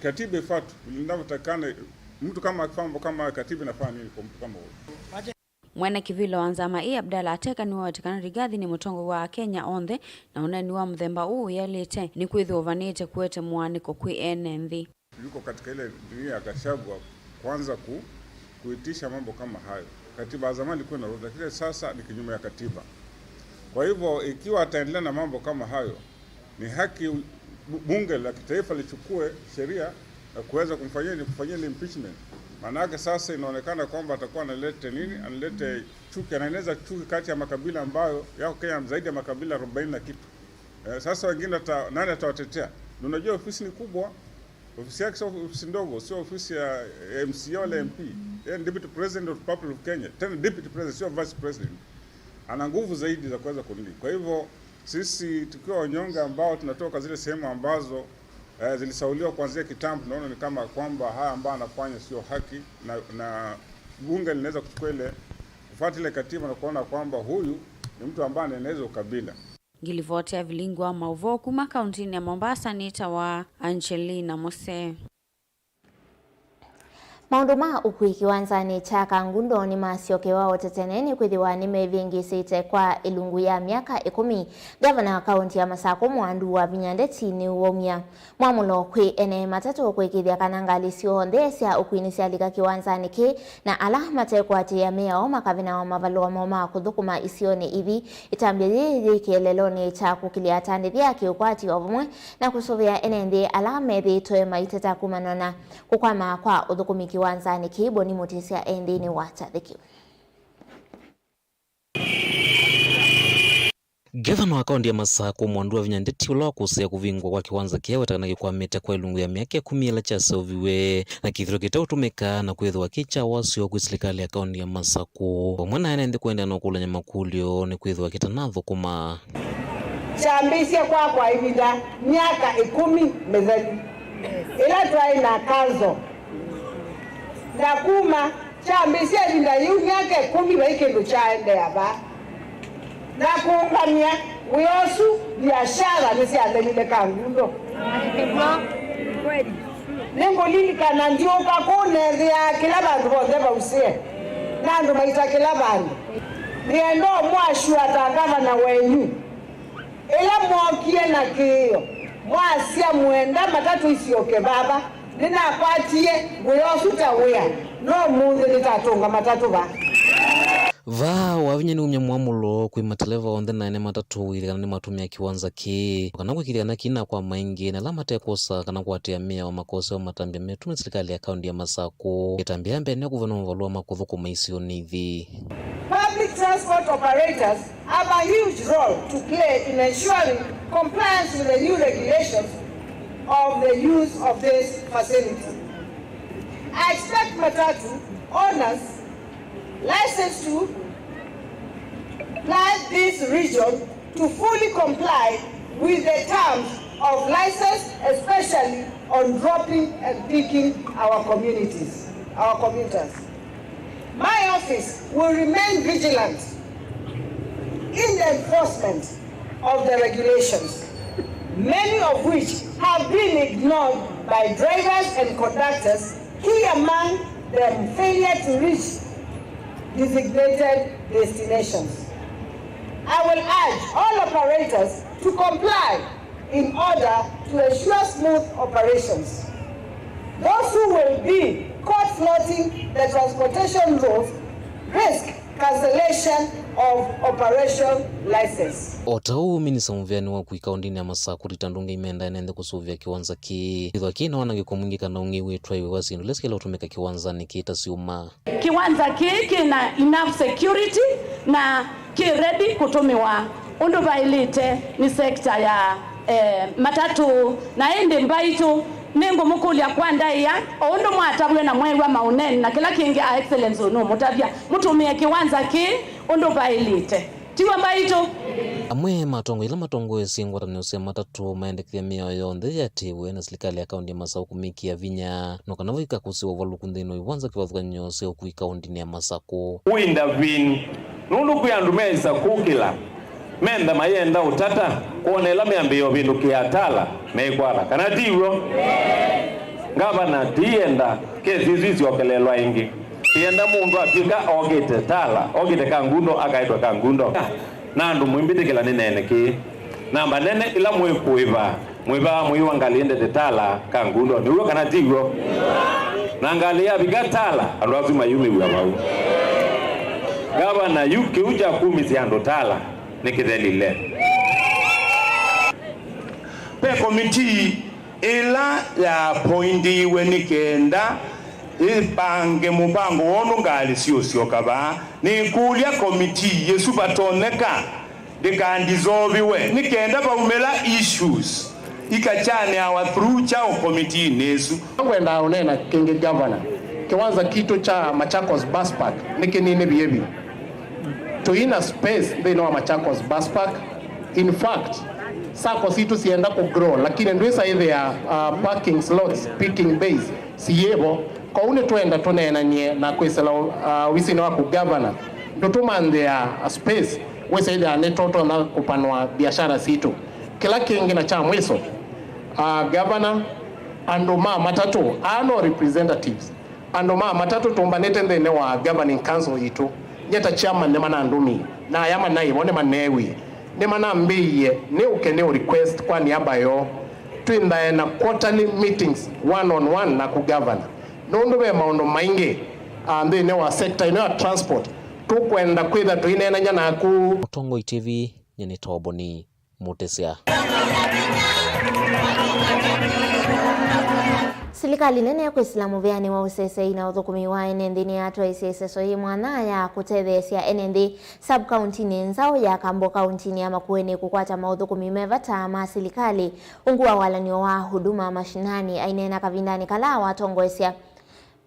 katiba ifuatwe, inavyotakana. Mtu kama katiba inafanya nini kwa mtu kama huyo? Mwene kivilo wanzama Abdalla ateka ni watikana Rigathi ni mutongo wa Kenya onthe na unani wa mthemba uu yalite ni kwithwa vanite kuete mwaniko kwi NNV. Yuko katika ile dunia ya Gachagua kwanza kuitisha mambo kama hayo. Katiba ya zamani ilikuwa inaruhusu, lakini sasa ni kinyume ya katiba. Kwa hivyo ikiwa ataendelea na mambo kama hayo, ni haki bunge la kitaifa lichukue sheria na kuweza kufanyia impeachment. Maanake sasa inaonekana kwamba atakuwa analete chuki, anaeneza chuki kati ya makabila ambayo yako Kenya zaidi ya makabila 40 na kitu. Sasa wengine nani atawatetea? Unajua ofisi ni kubwa, ofisi yake sio ofisi ndogo, sio ofisi ya MCA wala MP. Yeye ni Deputy President of the Republic of Kenya, tena Deputy President, sio Vice President. Ana nguvu zaidi za kuweza kunili. Kwa hivyo sisi tukiwa wanyonge ambao tunatoka zile sehemu ambazo zilisauliwa kuanzia kitambo, tunaona ni kama kwamba haya ambayo anafanya sio haki, na bunge linaweza kuchukua ile kufuata ile katiba na kuona kwamba huyu ni mtu ambaye anaeneza ukabila. Gilivotea Vilingwa Mauvo kuma kaunti ya Mombasa ni tawa Angelina Mose. Maundu ma ukui kiwanzani cha Kangundo ni masioke wao teteneni kwithiwa ni mevingisite kwa ilungu ya miaka 10. Gavana wa kaunti ya Masako Mwandu wa Vinyandeti ni uomia mwamulo kwi ene matatu kwikithia kanangali sionthe cia ukuini cia lika kiwanzani ki na ala matekwati ya mea makavina wa mavalua moma kuthukuma isioni ivi itambiri kieleloni cha kukilia tandithia kiukwati ovumwe na kusuvia ene ndi ala methi toe maiteta kumanona kukwama kwa uthukumi kiwanzani kibo ni mutisia endini wacha thikio. Gavana wa kaunti ya Masako Mwandu wa Vinyandeti ula kusea kuvingwa kwa kiwanza kiawe takana kwa meta kwa ilungu ya miaka 10 cha soviwe na kithiro kitautumika na kwethwa kicha wasio kwa serikali ya kaunti ya Masako. Kwa mwana anaende kwenda na kula nyama kulio ni kwethwa kitanatho kuma chambisia kwa hivinda miaka 10 mezani ila tuai na kazo na kuma chambisia vinda yu miaka 10 vaikendo chaende hapa na kuungamia uyosu biashara nisiandelile Kangundo nengo lilikana ndio kakunethia kila bandu bonthe bausie na andu maita kila bandu niendo mwashu atangava na wenyu ila mwokie na kiyo mwasia mwenda matatu isioke baba ninakwatie uyosu tawia no muthi nitatunga matatu ba va wavinya ni umya mwamulo kwi mateleva onthe na ene matatu ili kana ni matumia kiwanza ki kana kwikiriana kina kwa maingi na lama tekosa kana kwatia mia wa makosa wa matambia metu na serikali ya kaunti ya Masako itambia mbene kuvana mvalua makuthuku maisio nithi. Public transport operators have a huge role to play in ensuring compliance with the new regulations of the use of this facility. I expect matatu owners licensed to ply this region to fully comply with the terms of license, especially on dropping and picking our commuters. My office will remain vigilant in the enforcement of the regulations, many of which have been ignored by drivers and conductors, key among them failure to reach designated destinations. I will urge all operators to comply in order to ensure smooth operations. Those who will be caught floating the transportation rules risk cancellation of operation license. Otau minisa mviani wa kuikaundini ya Masako ritandunga imenda inende kusuvia kiwanza ki. Hidwa kina wana ngiko mwingi kana ungiwe tuwa iwewasi nulesi kila utumika kiwanza ni kita siuma. Kiwanza kina enough security na ki ready kutumiwa. Undu bailite ni sekta ya matatu na ende mbaitu nengo mukulia kwanda ya ondo mwatabwe na mwewa mauneni na kila kingi a excellence ono mutabia mutumie kiwanza ki ondo bailite tiwa mbaito amwe matongo ila matongo esingwatanio cia matatu maendekithia mioyo yonthe yatiwe na serikali ya kaunti ya Masako kumikia vinya no kana voika kusiwa valuku nthino iwanza kivathukanio cia ukui kaunti ya Masako winda vin nundu kuyandumeza kukila menda mayenda utata kuonela miambio vindu kiatala meikwala kana diwo ngavana dienda kezizizi okelelwa ingi dienda mundu apika ogete tala ogete kangundo akaitwa kangundo nandu mwimbitikila ninene ki namba nene ila mwikuiva mwiwa ngalinde tetala kangundo niwo kana diwo nangalia bigatala alwazima yumi wao gavana yuke uja kumi ziando tala nikithelile pe komiti ila ya pointi wenikenda ipange mubango wonu ngali sio kaba ni kulia komiti yesu batoneka dikandizoviwe nikenda baumela issues ikachane our through chao komiti nesu kwenda unena kingi governor kiwanza kitu cha Machakos Bus Park nikinini biebi to in a space they know Machakos Bus Park in fact sako situ sienda ku grow lakini ndwisa ile ya parking slots picking base siyebo kwa une tuenda tonena nye na kwesela wisi na ku governor ndo tumande a space wesa ile ane toto na kupanua biashara situ kila kingi na cha mweso governor andoma matatu ano representatives andoma matatu tumbanete ndene wa governing council itu nyeta chairman ne manandumi na yama nai wone manewi ne manambiye ne ukene request kwa niaba yo twinda na quarterly meetings one on one na ku governor nondo be maondo mainge ndene wa sector ino ya transport tukwenda kwitha tuinena nyana ku Tongo TV nyene toboni mutesia Serikali nene kwa Islamu vyani wa usese ina uthukumiwa enendi ni atua isiseso hii mwana ya kutethesia enendi sub-county ni nzao ya Kambo county ni ama kuene kukwata maudhukumi mevata ma serikali ungua walanio wa huduma mashinani ainena kavindani kala watongoesya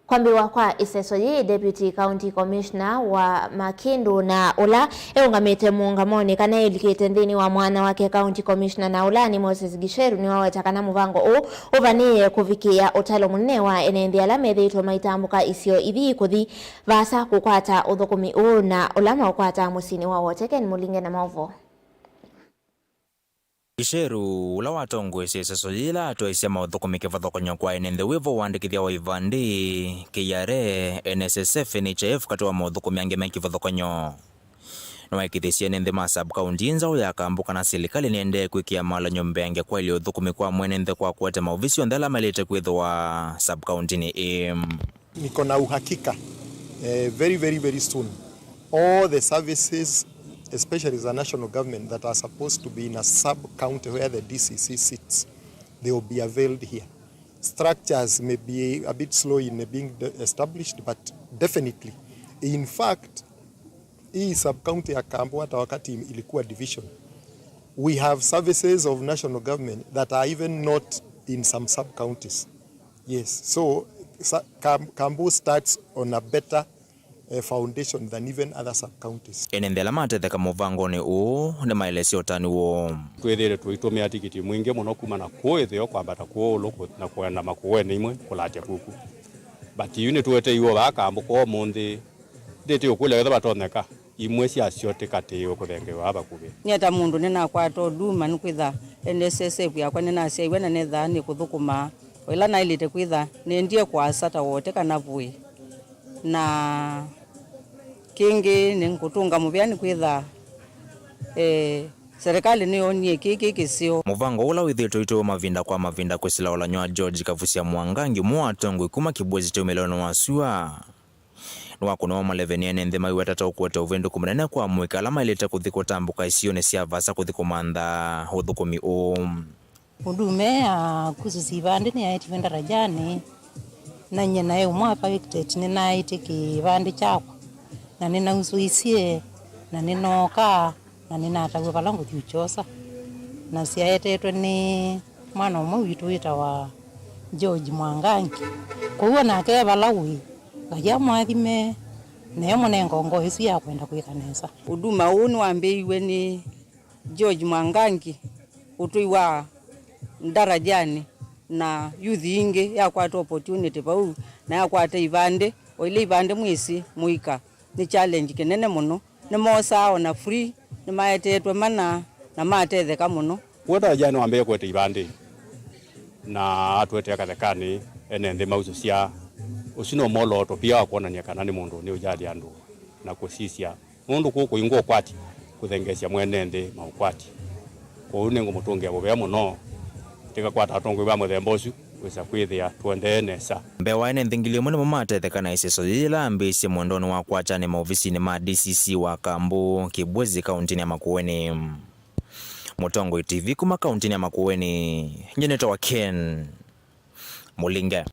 kwambiwa kwa iseso ye Deputy County Commissioner wa Makindu na ula eungamete muungamoni kana elikete ndini wa mwana wake County Commissioner na ula ni Moses Gisheru ni wawetakana muvango uvanie kuvikia utalo munene wa enendi alame dhito maitambuka isio ithi kuthi vasa kukwata uthukumi na ulama ukwata musini wa woteke ni mulinge na mauvo Gisheru ula watongwese seso yila atuaisia mauthukumike kivathokonyo kwa enende wivo wandikithia wa ivandi KRA NSSF NHIF katua mauthukumia angeme kivathokonyo na waikithisia nende ma sub-county nzao ya Kambo kana serikali niende kwikia mala nyombe ange kwa ili uthukumi kwa mwenende kwa kuwate mauvisi ondela malete kwithwa sub-county ni niko na uhakika very soon all the services especially the national government that are supposed to be in a sub-county where the DCC sits, they will be availed here. Structures may be a bit slow in being established, but definitely. In fact, hii sub-county ya Kambo hata wakati ilikuwa division, we have services of national government that are even not in some sub-counties. Yes, so Kambo starts on a better foundation than even other sub-counties. Enendela matetheka muvangoni ni maelesio tani wo twethire twitumia tikiti mwingi muno kuma na kuithio kwambata kuulu na kwenda makuene imwe kulatia kuku but yuni tuwete iwo Kambo kwa mundi ndete ukule wetha batoneka imwe cia ciote katio kuthengewa abakubi nyeta mundu nina kwato duma nikwitha NSSF yakwa nina cia iwe na netha ni kuthukuma wila na ilite kwitha nendie kwa sata wote kana vui na kingi ni nkutunga muvyani kwitha serikali ni onie kiki kisio muvango ula withito ito mavinda kwa mavinda kwesila olanywa George Kavusia Mwangangi mwatongo ikuma kibwezi teumeleono wasua nwakuno maleveni enende maiwetata ukuweta uvendu kumunene kwa mwika alama ileta kuthiko tambuka isione siavasa kuthiko manda uthukumi udume ya kususivandi ni yaiti venda rajani na nyena yu mwapa wikiteti nina iti kivandi chakwa na nina usuisie na ninoka na nina atawe palangu juchosa na siaetetwe ni mwana umu witu wita wa George Mwangangi kuwa na kee palawi gaya mwathime na yamo nengongo isu ya kwenda kwikanesa uduma unu wambiwe ni George Mwangangi utuiwa darajani na youth inge ya kwata opportunity pau na ya kwata ivande oile ivande mwisi muika ni challenge kinene muno ni mosa ona free ni maetetwe mana na matetheka muno kwata jana wambe kwete ivande na atwete kathekani ene nthi maucio cia usino moloto pia kuonania kana ni mundu ni ujali andu na kusisia mundu kuku ingo kwati kuthengecia mwene nthi maukwati kwa une ngo mutungia bobea muno tika kwata atongo ba muthemba ucio wisa kwithia tuende nesa mbewa ene nthingilio muno mamatetheka na iseso ila mbisi mwondoni wa kwachane maofisini ma DCC wa Kambu Kibwezi kaunti ya Makueni. Mutongo TV kuma kaunti ya Makueni. Nyeneta wa Ken Mulinge.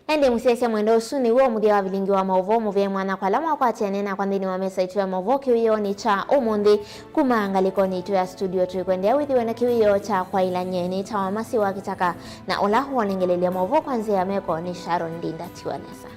Ende musese mwendo usuni uo mudia wa vilingi wa mauvo muvye mwana kwa lama kwa chenena kwa ndini wa mesa itu ya mauvo kiwiyo ni cha umundi kuma angaliko ni itu ya studio tuikuendea withiwe na kiwiyo cha kwa ila nyeni cha wamasi wa kitaka na olahu walingelele mauvo kwanzia ya meko ni Sharon Dinda Tiwanesa.